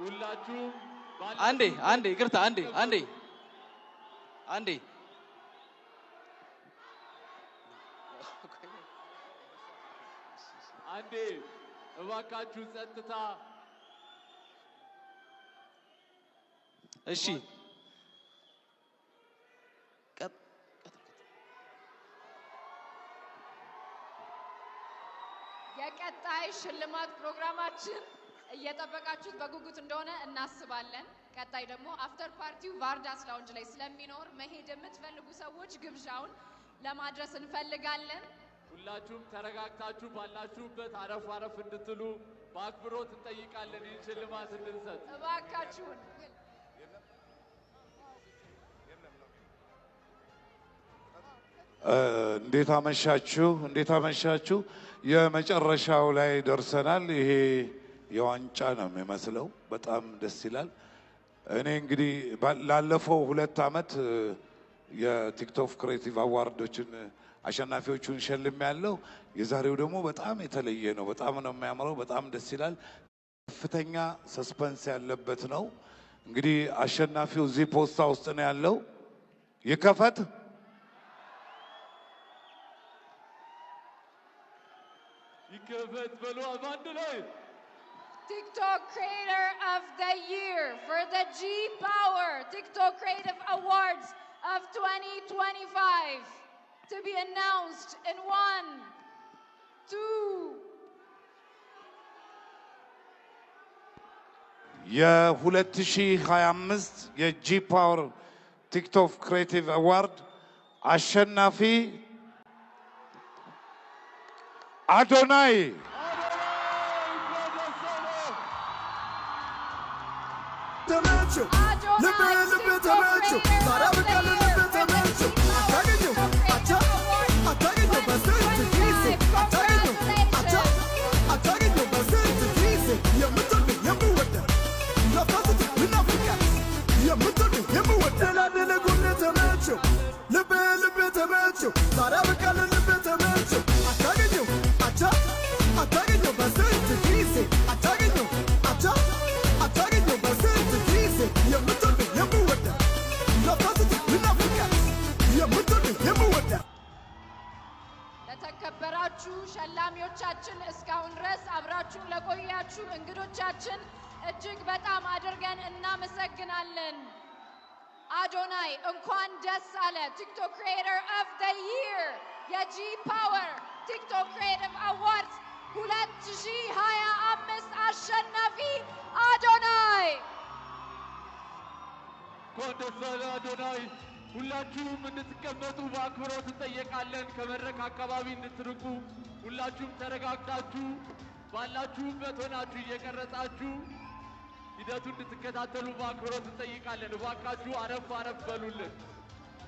ሁላችሁም አንዴ ይቅርታ አንዴ እባካችሁ ጸጥታ። እሺ የቀጣይ ሽልማት ፕሮግራማችን እየጠበቃችሁት በጉጉት እንደሆነ እናስባለን። ቀጣይ ደግሞ አፍተር ፓርቲው ቫርዳስ ላውንጅ ላይ ስለሚኖር መሄድ የምትፈልጉ ሰዎች ግብዣውን ለማድረስ እንፈልጋለን። ሁላችሁም ተረጋግታችሁ ባላችሁበት አረፍ እንድትሉ በአክብሮት እንጠይቃለን። ይህን ሽልማት እንድንሰጥ እባካችሁን። እንዴት አመሻችሁ። የመጨረሻው ላይ ደርሰናል። ይሄ የዋንጫ ነው የሚመስለው። በጣም ደስ ይላል። እኔ እንግዲህ ላለፈው 2 ዓመት የቲክቶክ ክሬቲቭ አዋርዶችን አሸናፊዎቹን ሸልም ያለው። የዛሬው ደግሞ በጣም የተለየ ነው። በጣም ነው የሚያምረው። በጣም ደስ ይላል። ከፍተኛ ሰስፐንስ ያለበት ነው። እንግዲህ አሸናፊው እዚህ ፖስታ ውስጥ ነው ያለው። ይከፈት። ይከፈት በሉ አንድ ላይ። TikTok Creator of the Year for the G Power TikTok Creative Awards of 2025 to be announced in 1, 2. የ2025 የጂ ፓወር ቲክቶክ ክሬቲቭ አዋርድ አሸናፊ አዶናይ Adonai, ለተከበራችሁ ሸላሚዎቻችን እስካሁን ድረስ አብራችሁን ለቆያችሁ እንግዶቻችን እጅግ በጣም አድርገን እናመሰግናለን። አዶናይ እንኳን ደስ አለ። ቲክቶክ ክሪኤተር ኦፍ ዘ ይር የጂ ፓወር ቲክቶክ ክሪኤቲቭ አዋርድስ 2025 አሸናፊ አዶናይ። እንኳን ደስ አለ አዶናይ። ሁላችሁም እንድትቀመጡ በአክብሮት እንጠየቃለን። ከመድረክ አካባቢ እንድትርቁ ሁላችሁም ተረጋግታችሁ ባላችሁበት ሆናችሁ እየቀረጻችሁ ሂደቱን እንድትከታተሉ በአክብሮት እንጠይቃለን። እባካችሁ አረፍ በሉልን።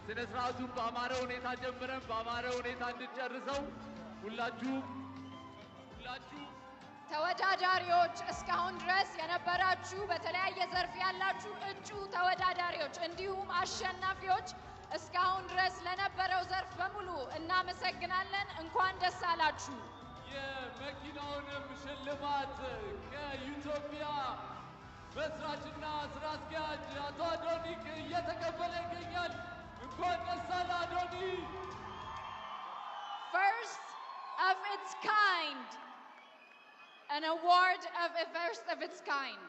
ስነ ስርዓቱን በአማረ ሁኔታ ጀምረን በአማረ ሁኔታ እንድንጨርሰው ሁላችሁ ተወዳዳሪዎች እስካሁን ድረስ የነበራችሁ በተለያየ ዘርፍ ያላችሁ እጩ ተወዳዳሪዎች እንዲሁም አሸናፊዎች እስካሁን ድረስ ለነበረው ዘርፍ በሙሉ እናመሰግናለን። እንኳን ደስ አላችሁ። የመኪናውንም ሽልማት ከኢትዮጵያ መስራችና ስራ አስኪያጅ አቶ አዶኒክ እየተቀበለ ይገኛል። እንኳን ደስ አለ አዶኒ። First of its kind, an award of a first of its kind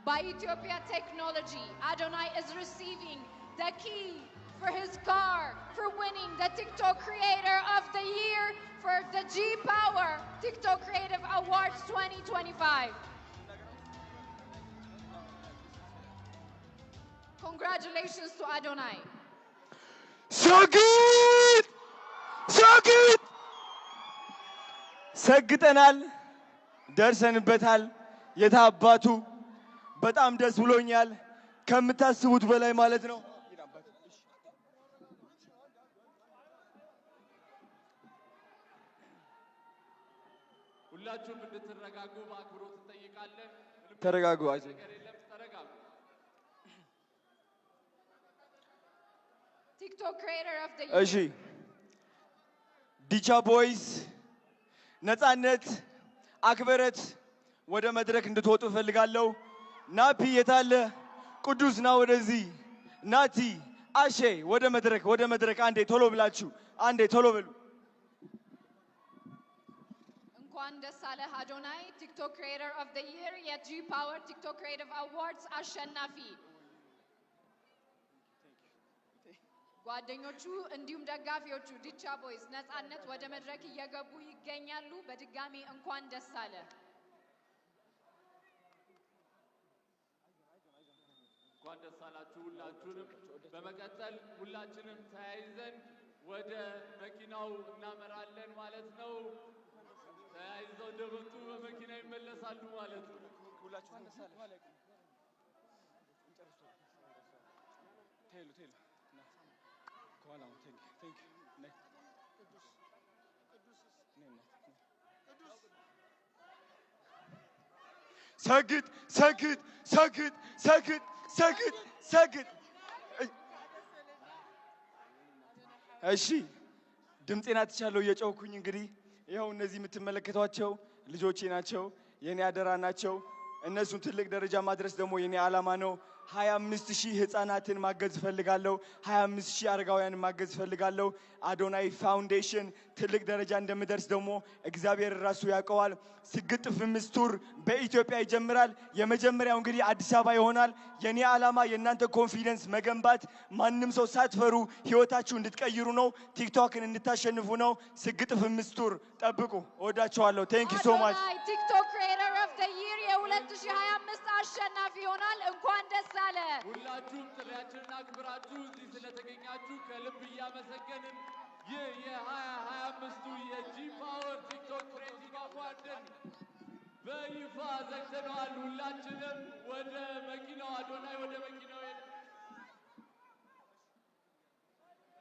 by Ethiopia Technology. Adonai is receiving the key for his car for winning the TikTok Creator of the Year for the G Power TikTok Creative Awards 2025. Congratulations to Adonai. So good! So good! ሰግጠናል፣ ደርሰንበታል። የታባቱ በጣም ደስ ብሎኛል፣ ከምታስቡት በላይ ማለት ነው። ሁላችሁም እንድትረጋጉ በአክብሮት እንጠይቃለን። ተረጋጉ። TikTok Creator of the Year. እሺ ዲቻ ቦይስ ነፃነት አክብረት ወደ መድረክ እንድትወጡ እፈልጋለሁ። ናፒ የታለ? ቅዱስ ና ወደዚህ። ናቲ አሼ ወደ መድረክ አንዴ ቶሎ ብላችሁ አንዴ ቶሎ በሉ። እንኳን ደስ አለህ አዶናይ ቲክቶክ ክሪኤተር ኦፍ ዘ ይር የጂ ፓወር ቲክቶክ ክሪኤቲቭ አዋርድስ አሸናፊ። ጓደኞቹ እንዲሁም ደጋፊዎቹ ዲቻ ቦይስ ነፃነት ወደ መድረክ እየገቡ ይገኛሉ። በድጋሚ እንኳን ደስ አለ። እንኳን ደስ አላችሁ ሁላችሁንም። በመቀጠል ሁላችንም ተያይዘን ወደ መኪናው እናመራለን ማለት ነው። ተያይዘው እንደመጡ በመኪና ይመለሳሉ ማለት ነው። ሰግጥ። እሺ ድምፄን አጥቻለሁ እየጮኩኝ። እንግዲህ ይኸው እነዚህ የምትመለከቷቸው ልጆቼ ናቸው፣ የኔ አደራ ናቸው። እነሱን ትልቅ ደረጃ ማድረስ ደግሞ የኔ ዓላማ ነው። 25,000 ህፃናትን ማገዝ እፈልጋለሁ። 25,000 አረጋውያንን ማገዝ እፈልጋለሁ። አዶናይ ፋውንዴሽን ትልቅ ደረጃ እንደምደርስ ደግሞ እግዚአብሔር ራሱ ያውቀዋል። ስግጥ ፍምስ ቱር በኢትዮጵያ ይጀምራል። የመጀመሪያው እንግዲህ አዲስ አበባ ይሆናል። የኔ ዓላማ የእናንተ ኮንፊደንስ መገንባት፣ ማንም ሰው ሳትፈሩ ህይወታችሁ እንድትቀይሩ ነው። ቲክቶክን እንድታሸንፉ ነው። ስግጥ ፍምስ ቱር ጠብቁ። እወዳችኋለሁ። ቴንክ ዩ ሶ ማች። ቲክቶክ ክሪኤተር ኦፍ ዘ ይር የ2025 አሸናፊ ይሆናል። እንኳን ደስ አለ። ሁላችሁም ጥሪያችንን አክብራችሁ እዚህ ስለተገኛችሁ ከልብ እያመሰገንን ይህ የ2025ቱ የጂ ፓወር ቲክቶክ ክሬቲቭ አዋርድን በይፋ ዘግተነዋል። ሁላችንም ወደ መኪናው አዶናይ ወደ መኪናው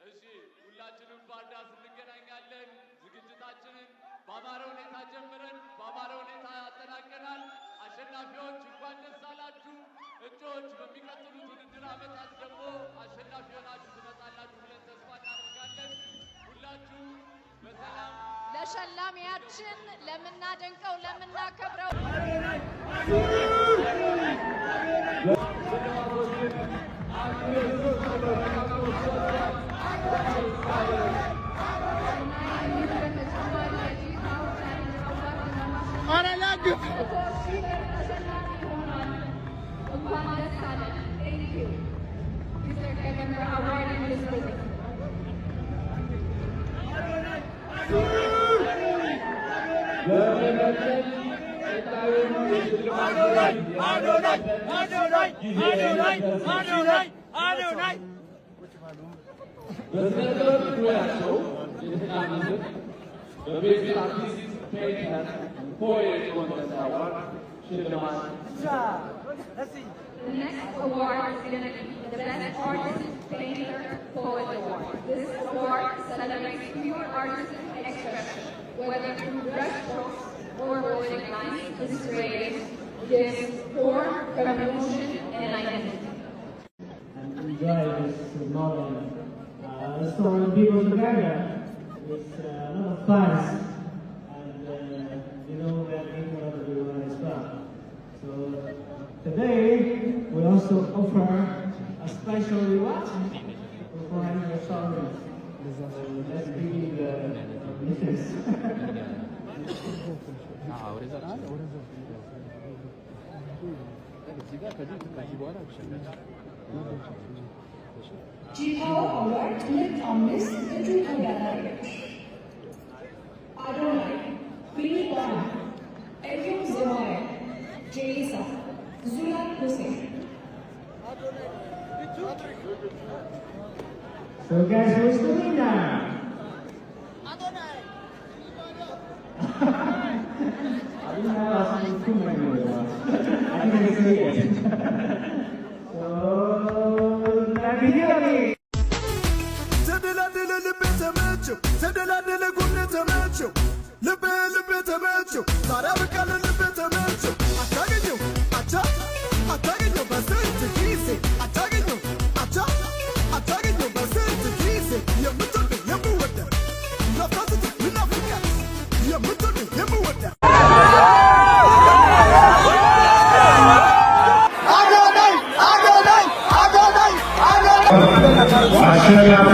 እሺ፣ ሁላችንም ባርዳስ እንገናኛለን። ዝግጅታችንን በአማረ ሁኔታ ጀምረን በአማረ ሁኔታ ያጠናቀናል። አሸናፊዎች እንኳን ደስ አላችሁ። እጩዎች በሚቀጥሉት ውድድር ዓመታት ደግሞ አሸናፊ ሆናችሁ ትመጣላችሁ ብለን ተስፋ እናደርጋለን። ሁላችሁ በሰላም ለሸላሚያችን ለምናደንቀው ለምናከብረው The next award is going to be the Best Artist, Painter, Poet Award. This award celebrates pure artistic expression, whether through brushstrokes or poetic lines. This creative gives form, emotion, and identity. And enjoy this moment. Storing people together is a lot of fun, and you know we are making for everyone as well. So today we also offer a special reward for having a song. So let's begin the business. G-Power Award ልታምስ እጩ ተወዳዳሪዎች አዶናይ፣ ፊሊጶና፣ ኤፍሬም ዘማሪ፣ ጄሊሳ፣ ዙላን ሁሴን። So guys, who's the winner? I didn't have asking too many words. I didn't say it. So let me hear it. ተደላደለ ልቤ ተመቸው፣ ተደላደለ ጎኔ ተመቸው፣ ልቤ ተመቸው፣ ታዲያ በቃለ ልቤ ተመቸው። አታገኘው አቻ አታገኘው በስንት ጊዜ አታገኘው አቻ አታገኘው በስንት ጊዜ የምትወድ የምወደ ናፍቃት ልናፍቃት የምትወድ የምወደ አሸናፊ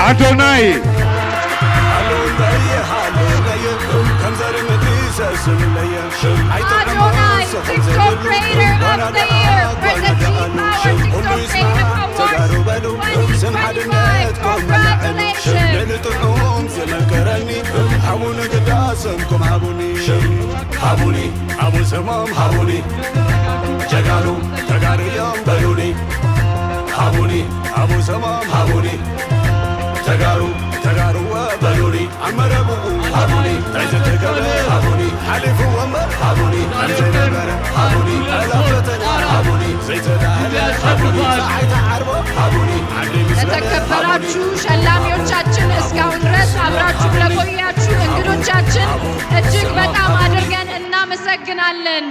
አዶናይ Adonai, TikTok Creator of the Year for the G-Power TikTok Creative Awards 2025. Congratulations. ተጋሩ ተጋሩ በሉኒ አመረቡ ሀቡኒ ተዘተከበ ሀቡኒ ሐሊፉ ወንበር ሀቡኒ አንዘነበረ ሀቡኒ አላፈተና ሀቡኒ ዘይተዳህለ ሀቡኒ ፀሐይታ ዓርቦ ሀቡኒ ለተከበራችሁ ሸላሚዎቻችን እስካሁን ድረስ አብራችሁ ለቆያችሁ እንግዶቻችን እጅግ በጣም አድርገን እናመሰግናለን።